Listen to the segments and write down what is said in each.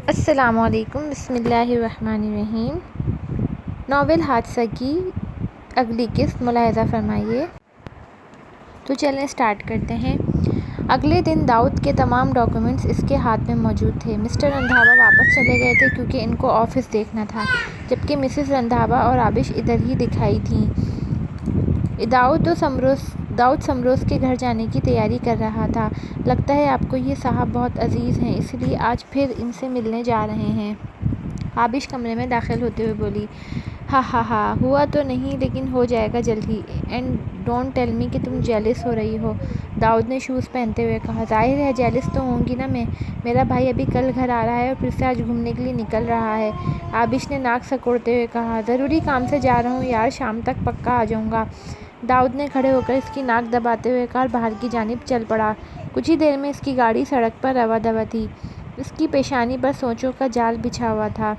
अस्सलामुअलैकुम बिस्मिल्लाहिर्रहमानिर्रहीम। नावल हादसा की अगली किस्त मुलाहिज़ा फरमाइए। तो चलें स्टार्ट करते हैं। अगले दिन दाऊद के तमाम डॉक्यूमेंट्स इसके हाथ में मौजूद थे। मिस्टर रंधावा वापस चले गए थे क्योंकि इनको ऑफ़िस देखना था, जबकि मिसेस रंधावा और आबिश इधर ही दिखाई थीं। दाऊद समरोज़ के घर जाने की तैयारी कर रहा था। लगता है आपको ये साहब बहुत अजीज़ हैं, इसलिए आज फिर इनसे मिलने जा रहे हैं। आबिश कमरे में दाखिल होते हुए बोली, हा, हुआ तो नहीं लेकिन हो जाएगा जल्द ही। एंड डोंट टेल मी कि तुम जेलिस हो रही हो। दाऊद ने शूज़ पहनते हुए कहा। जाहिर है जेलिस तो होंगी ना मैं। मेरा भाई अभी कल घर आ रहा है और फिर से आज घूमने के लिए निकल रहा है। आबिश ने नाक सिकोड़ते हुए कहा। ज़रूरी काम से जा रहा हूँ यार, शाम तक पक्का आ जाऊँगा। दाऊद ने खड़े होकर इसकी नाक दबाते हुए कार बाहर की जानिब चल पड़ा। कुछ ही देर में इसकी गाड़ी सड़क पर रवा दवा थी। इसकी पेशानी पर सोचों का जाल बिछा हुआ था।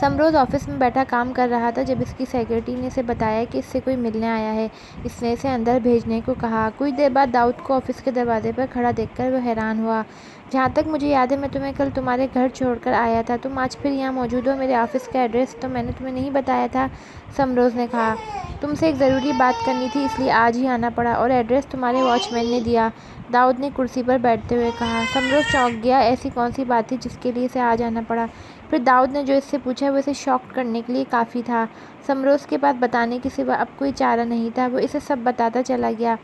समरोज़ ऑफिस में बैठा काम कर रहा था जब इसकी सेक्रेटरी ने इसे बताया कि इससे कोई मिलने आया है। इसने इसे अंदर भेजने को कहा। कुछ देर बाद दाऊद को ऑफिस के दरवाजे पर खड़ा देखकर वह हैरान हुआ। जहाँ तक मुझे याद है मैं तुम्हें कल तुम्हारे घर छोड़कर आया था, तुम आज फिर यहाँ मौजूद हो। मेरे ऑफिस का एड्रेस तो मैंने तुम्हें नहीं बताया था, समरोज़ ने कहा। तुमसे एक ज़रूरी बात करनी थी इसलिए आज ही आना पड़ा, और एड्रेस तुम्हारे वॉचमैन ने दिया, दाऊद ने कुर्सी पर बैठते हुए कहा। समरोज़ चौंक गया। ऐसी कौन सी बात थी जिसके लिए इसे आज आना पड़ा? फिर दाऊद ने जो इससे पूछा वो इसे शॉक करने के लिए काफ़ी था। समरोज़ के पास बताने के सिवा अब कोई चारा नहीं था। वो इसे सब बताता चला गया।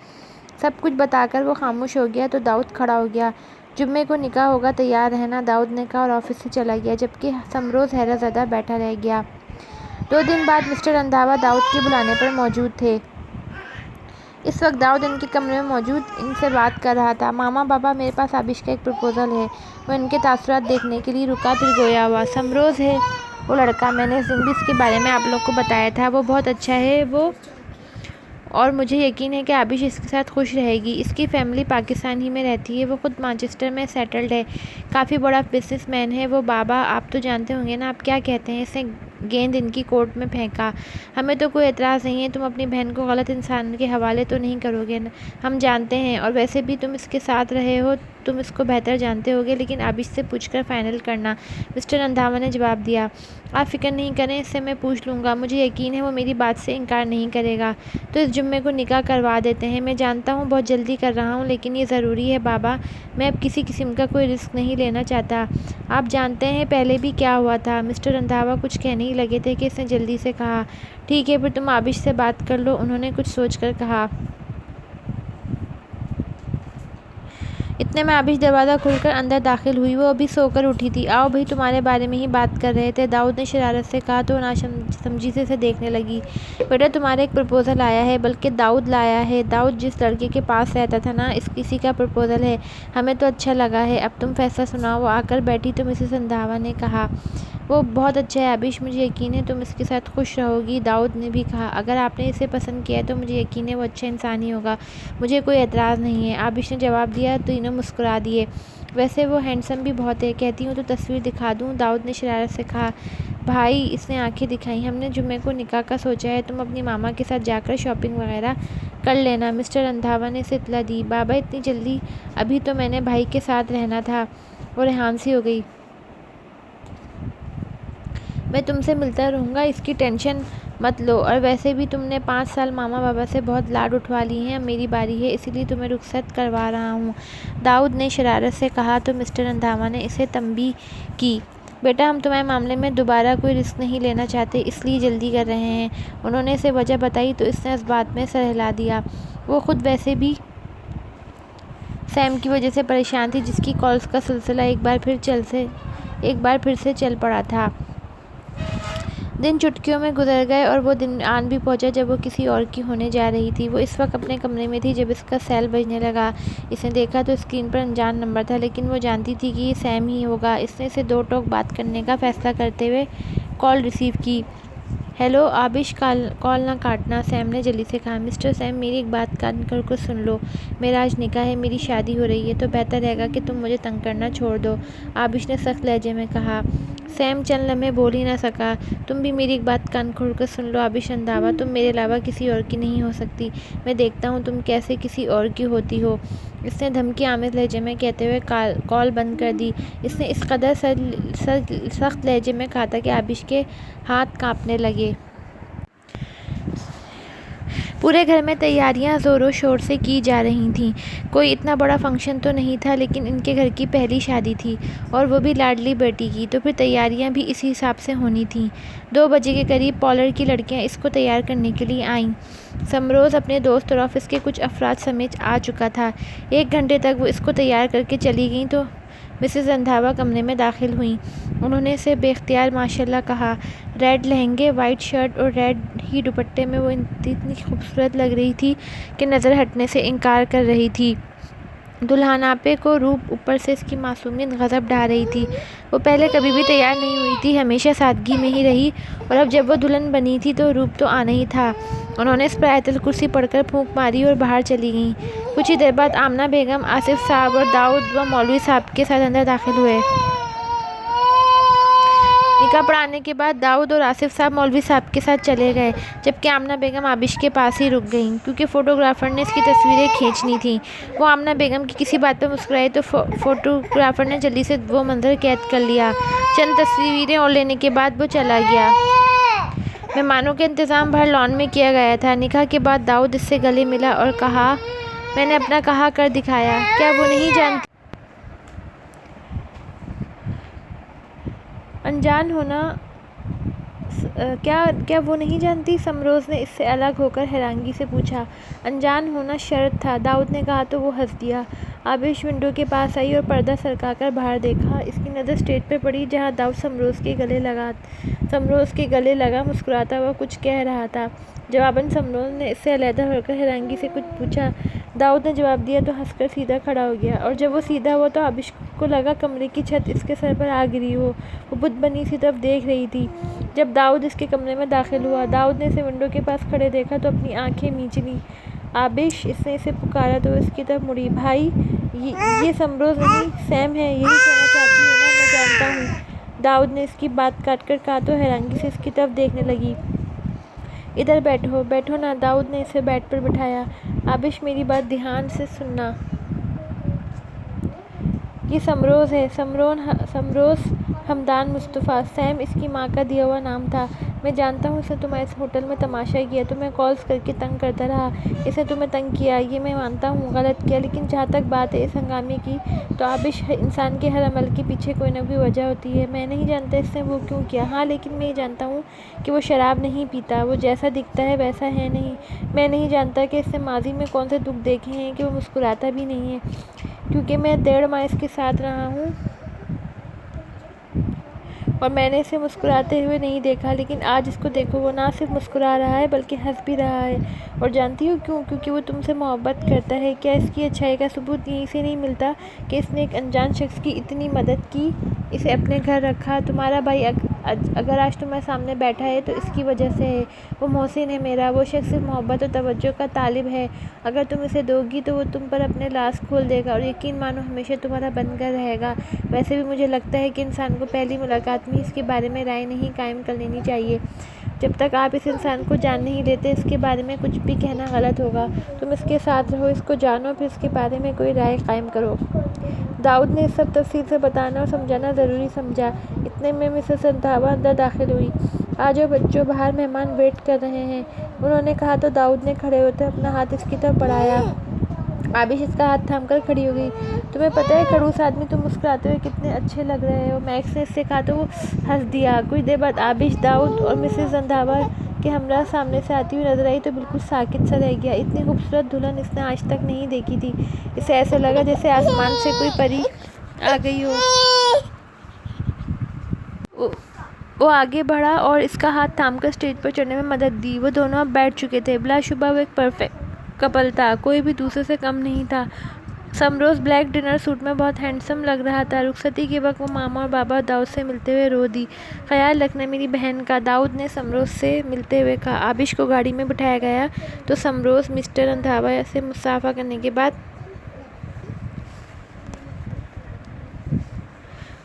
सब कुछ बताकर वो खामोश हो गया तो दाऊद खड़ा हो गया। जुम्मे को निकाह होगा, तैयार रहना, दाऊद ने कहा और ऑफिस से चला गया, जबकि समरोज़ हैरत ज़दा बैठा रह गया। 2 दिन बाद मिस्टर रंधावा दाऊद के बुलाने पर मौजूद थे। इस वक्त दाऊद इनके कमरे में मौजूद इनसे बात कर रहा था। मामा बाबा, मेरे पास आबिश का एक प्रपोज़ल है। वो इनके तासुरात देखने के लिए रुका, फिर गोया हुआ। समरोज़ है वो लड़का, मैंने इस दिन भी इसके बारे में आप लोग को बताया था। वो बहुत अच्छा है वो, और मुझे यकीन है कि आबिश इसके साथ खुश रहेगी। इसकी फ़ैमिली पाकिस्तान ही में रहती है। वो खुद मैनचेस्टर में सेटल्ड है, काफ़ी बड़ा बिजनेसमैन है वो। बाबा आप तो जानते होंगे ना, आप क्या कहते हैं? इसने गेंद इनकी कोर्ट में फेंका। हमें तो कोई एतराज़ नहीं है, तुम अपनी बहन को गलत इंसान के हवाले तो नहीं करोगे ना? हम जानते हैं, और वैसे भी तुम इसके साथ रहे हो, तुम इसको बेहतर जानते होगे, लेकिन आबिश से पूछकर फ़ाइनल करना, मिस्टर रंधावा ने जवाब दिया। आप फ़िक्र नहीं करें, इससे मैं पूछ लूँगा। मुझे यकीन है वो मेरी बात से इनकार नहीं करेगा। तो इस जुम्मे को निकाह करवा देते हैं। मैं जानता हूँ बहुत जल्दी कर रहा हूँ, लेकिन ये ज़रूरी है बाबा। मैं अब किसी किस्म का कोई रिस्क नहीं लेना चाहता। आप जानते हैं पहले भी क्या हुआ था। मिस्टर रंधावा कुछ कहने ही लगे थे कि इसने जल्दी से कहा, ठीक है फिर तुम आबिश से बात कर लो। उन्होंने कुछ सोचकर कहा। इतने में आबिश दरवाज़ा खोलकर अंदर दाखिल हुई। वो अभी सोकर उठी थी। आओ भाई, तुम्हारे बारे में ही बात कर रहे थे, दाऊद ने शरारत से कहा तो नासमझी से इसे देखने लगी। बेटा तुम्हारा एक प्रपोज़ल आया है, बल्कि दाऊद लाया है। दाऊद जिस लड़के के पास रहता था ना, किसी का प्रपोज़ल है। हमें तो अच्छा लगा है, अब तुम फैसला सुनाओ। वो आकर बैठी तो मिसेस रंधावा ने कहा, वो बहुत अच्छा है आबिश, मुझे यकीन है तुम इसके साथ खुश रहोगी। दाऊद ने भी कहा, अगर आपने इसे पसंद किया है तो मुझे यकीन है वो अच्छा इंसान ही होगा, मुझे कोई एतराज़ नहीं है, आबिश ने जवाब दिया। तीनों मुस्कुरा दिए। वैसे वो हैंडसम भी बहुत है, कहती हूँ तो तस्वीर दिखा दूँ, दाऊद ने शरारत से कहा। भाई, इसने आंखें दिखाई। हमने जुम्मे को निकाह का सोचा है, तुम अपनी मामा के साथ जाकर शॉपिंग वगैरह कर लेना, मिस्टर रंधावा ने इसे इत्तला दी। बाबा इतनी जल्दी? अभी तो मैंने भाई के साथ रहना था। वो रेहान सी हो गई। मैं तुमसे मिलता रहूँगा, इसकी टेंशन मत लो, और वैसे भी तुमने 5 साल मामा बाबा से बहुत लाड उठवा ली हैं, अब मेरी बारी है, इसीलिए तुम्हें रुखसत करवा रहा हूँ, दाऊद ने शरारत से कहा। तो मिस्टर रंधावा ने इसे तंबीह की। बेटा हम तुम्हारे मामले में दोबारा कोई रिस्क नहीं लेना चाहते, इसलिए जल्दी कर रहे हैं। उन्होंने इसे वजह बताई तो इसने इस बात में सर हिला दिया। वो खुद वैसे भी सैम की वजह से परेशान थी, जिसकी कॉल्स का सिलसिला एक बार फिर से चल पड़ा था। दिन चुटकियों में गुजर गए और वो दिन आन भी पहुंचा जब वो किसी और की होने जा रही थी। वो इस वक्त अपने कमरे में थी जब इसका सेल बजने लगा। इसने देखा तो स्क्रीन पर अनजान नंबर था, लेकिन वो जानती थी कि ये सैम ही होगा। इसने इसे 2 टोक बात करने का फ़ैसला करते हुए कॉल रिसीव की। हेलो आबिश, कॉल ना काटना, सैम ने जल्दी से कहा। मिस्टर सैम, मेरी एक बात कान कर सुन लो। मेरा आज निकाह है, मेरी शादी हो रही है, तो बेहतर रहेगा कि तुम मुझे तंग करना छोड़ दो, आबिश ने सख्त लहजे में कहा। सैम चंद लम्हे बोल ही ना सका। तुम भी मेरी एक बात कान खोलकर सुन लो आबिश रंधावा, तुम मेरे अलावा किसी और की नहीं हो सकती। मैं देखता हूँ तुम कैसे किसी और की होती हो। इसने धमकी आमेज लहजे में कहते हुए कॉल बंद कर दी। इसने इस कदर सख्त लहजे में कहा था कि आबिश के हाथ कांपने लगे। पूरे घर में तैयारियां ज़ोरों शोर से की जा रही थीं। कोई इतना बड़ा फंक्शन तो नहीं था, लेकिन इनके घर की पहली शादी थी और वो भी लाडली बेटी की, तो फिर तैयारियां भी इसी हिसाब से होनी थीं। 2 बजे के करीब पॉलर की लड़कियां इसको तैयार करने के लिए आईं। समरोज़ अपने दोस्त और ऑफिस के कुछ अफराद समेत आ चुका था। 1 घंटे तक वो इसको तैयार करके चली गई तो मिसेस रंधावा कमरे में दाखिल हुई। उन्होंने इसे बेख्तियार माशाल्लाह कहा। रेड लहंगे, वाइट शर्ट और रेड ही दुपट्टे में वो इतनी खूबसूरत लग रही थी कि नज़र हटने से इनकार कर रही थी। दुल्हनापे को रूप ऊपर से इसकी मासूमियत गज़ब ढा रही थी। वो पहले कभी भी तैयार नहीं हुई थी, हमेशा सादगी में ही रही, और अब जब वो दुल्हन बनी थी तो रूप तो आना ही था। उन्होंने इस पर आयतुल कुर्सी पढ़कर फूंक मारी और बाहर चली गईं। कुछ ही देर बाद आमना बेगम, आसिफ साहब और दाऊद व मौलवी साहब के साथ अंदर दाखिल हुए। निकाह पढ़ाने के बाद दाऊद और आसिफ साहब मौलवी साहब के साथ चले गए, जबकि आमना बेगम आबिश के पास ही रुक गईं, क्योंकि फ़ोटोग्राफ़र ने इसकी तस्वीरें खींचनी थीं। वो आमना बेगम की किसी बात पर मुस्कुराई तो फ़ोटोग्राफ़र ने जल्दी से वो मंजर कैद कर लिया। चंद तस्वीरें और लेने के बाद वो चला गया। मेहमानों के इंतज़ाम बाहर लॉन में किया गया था। निकाह के बाद दाऊद इससे गले मिला और कहा, मैंने अपना कहा कर दिखाया। क्या वो नहीं जानती अनजान होना क्या वो नहीं जानती? समरोज़ ने इससे अलग होकर हैरानगी से पूछा। अनजान होना शर्त था, दाऊद ने कहा तो वो हंस दिया। आबिश विंडो के पास आई और पर्दा सरकाकर बाहर देखा। इसकी नज़र स्टेज पर पड़ी जहाँ दाऊद समरोज़ के गले लगा मुस्कुराता हुआ कुछ कह रहा था। जवाबन समरोज़ ने इससे अलहदा होकर हैरानगी से कुछ पूछा। दाऊद ने जवाब दिया तो हंसकर सीधा खड़ा हो गया, और जब वो सीधा हुआ तो आबिश को लगा कमरे की छत इसके सर पर आ गिरी हो। वो बुत बनी सी तरफ देख रही थी। जब दाऊद इसके कमरे में दाखिल हुआ, दाऊद ने इसे विंडो के पास खड़े देखा तो अपनी आंखें मींच लीं। आबिश, इसने इसे पुकारा तो इसकी तरफ मुड़ी। भाई, ये समरोज़ नहीं, सैम है, यही कहना चाहती हूँ ना? मैं जानता हूँ, दाऊद ने इसकी बात काट कर कहा तो हैरानगी से इसकी तरफ देखने लगी। इधर बैठो ना। दाऊद ने इसे बेड पर बिठाया। आबिश, मेरी बात ध्यान से सुनना। ये समरोज़ है, समरोज़ हमदान मुस्तफ़ा। सैम इसकी माँ का दिया हुआ नाम था। मैं जानता हूँ इसने तुम्हारे इस होटल में तमाशा किया, तुम्हें कॉल्स करके तंग करता रहा। इसने तुम्हें तंग किया, ये मैं मानता हूँ, गलत किया, लेकिन जहाँ तक बात है इस हंगामे की, तो आबिश, इंसान के हर अमल के पीछे कोई ना कोई वजह होती है। मैं नहीं जानता इसने वो क्यों किया। हाँ, लेकिन मैं ये जानता हूँ कि वो शराब नहीं पीता, वो जैसा दिखता है वैसा है नहीं। मैं नहीं जानता कि इसने माजी में कौन से दुख देखे हैं कि वो मुस्कुराता भी नहीं है, क्योंकि मैं 1.5 माह इसके साथ रहा हूँ और मैंने इसे मुस्कुराते हुए नहीं देखा, लेकिन आज इसको देखो, वो ना सिर्फ मुस्कुरा रहा है बल्कि हंस भी रहा है। और जानती हो क्यों? क्योंकि वो तुमसे मोहब्बत करता है। क्या इसकी अच्छाई का सबूत यहीं से नहीं मिलता कि इसने एक अनजान शख्स की इतनी मदद की, इसे अपने घर रखा? तुम्हारा भाई अगर आज तुम्हारे सामने बैठा है तो इसकी वजह से है। वो मोहसिन है मेरा, वो शख्स सिर्फ मोहब्बत और तवज्जो का तालिब है। अगर तुम इसे दोगी तो वो तुम पर अपने लाश खोल देगा और यकीन मानो हमेशा तुम्हारा बनकर रहेगा। वैसे भी मुझे लगता है कि इंसान को पहली मुलाकात में इसके बारे में राय नहीं कायम कर लेनी चाहिए। जब तक आप इस इंसान को जान नहीं लेते, इसके बारे में कुछ भी कहना गलत होगा। तुम इसके साथ रहो, इसको जानो, फिर इसके बारे में कोई राय कायम करो। दाऊद ने सब तफसील से बताना और समझाना ज़रूरी समझा। इतने में मिसेस रंधावा अंदर दाखिल हुई। आ जाओ बच्चों, बाहर मेहमान वेट कर रहे हैं, उन्होंने कहा तो दाऊद ने खड़े होते अपना हाथ इसकी तरफ बढ़ाया। आबिश इसका हाथ थामकर खड़ी हो गई। तुम्हें पता है खड़ूस आदमी, तुम मुस्कुराते हुए कितने अच्छे लग रहे हो, मैक्स ने इससे कहा तो वो हंस दिया। कुछ देर बाद आबिश, दाऊद और मिसेस रंधावा के हमरा सामने से आती हुई नजर आई तो बिल्कुल साकित सा रह गया। इतनी खूबसूरत दुल्हन इसने आज तक नहीं देखी थी। इसे ऐसा लगा जैसे आसमान से कोई परी आ गई हो। वो आगे बढ़ा और इसका हाथ थामकर स्टेज पर चढ़ने में मदद दी। वो दोनों अब बैठ चुके थे। बिलाशुबा वो एक परफेक्ट कपल था, कोई भी दूसरे से कम नहीं था। समरोज़ ब्लैक डिनर सूट में बहुत हैंडसम लग रहा था। रुखसती के वक्त वो मामा और बाबा दाऊद से मिलते हुए रो दी। ख्याल रखना मेरी बहन का, दाऊद ने समरोज़ से मिलते हुए कहा। आबिश को गाड़ी में बिठाया गया तो समरोज़ मिस्टर रंधावा से मुसाफा करने के बाद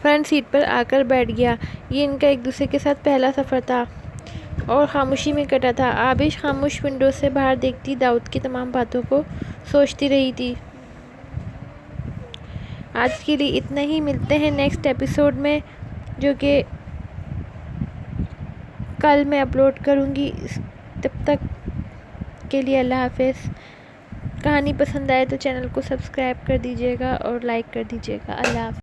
फ्रंट सीट पर आकर बैठ गया। ये इनका एक दूसरे के साथ पहला सफ़र था और खामोशी में कटा था। आबिश खामोश विंडो से बाहर देखती दाऊद की तमाम बातों को सोचती रही थी। आज के लिए इतना ही, मिलते हैं नेक्स्ट एपिसोड में, जो कि कल मैं अपलोड करूँगी। तब तक के लिए अल्लाह हाफ़िज़। कहानी पसंद आए तो चैनल को सब्सक्राइब कर दीजिएगा और लाइक कर दीजिएगा। अल्लाह हाफ़िज़।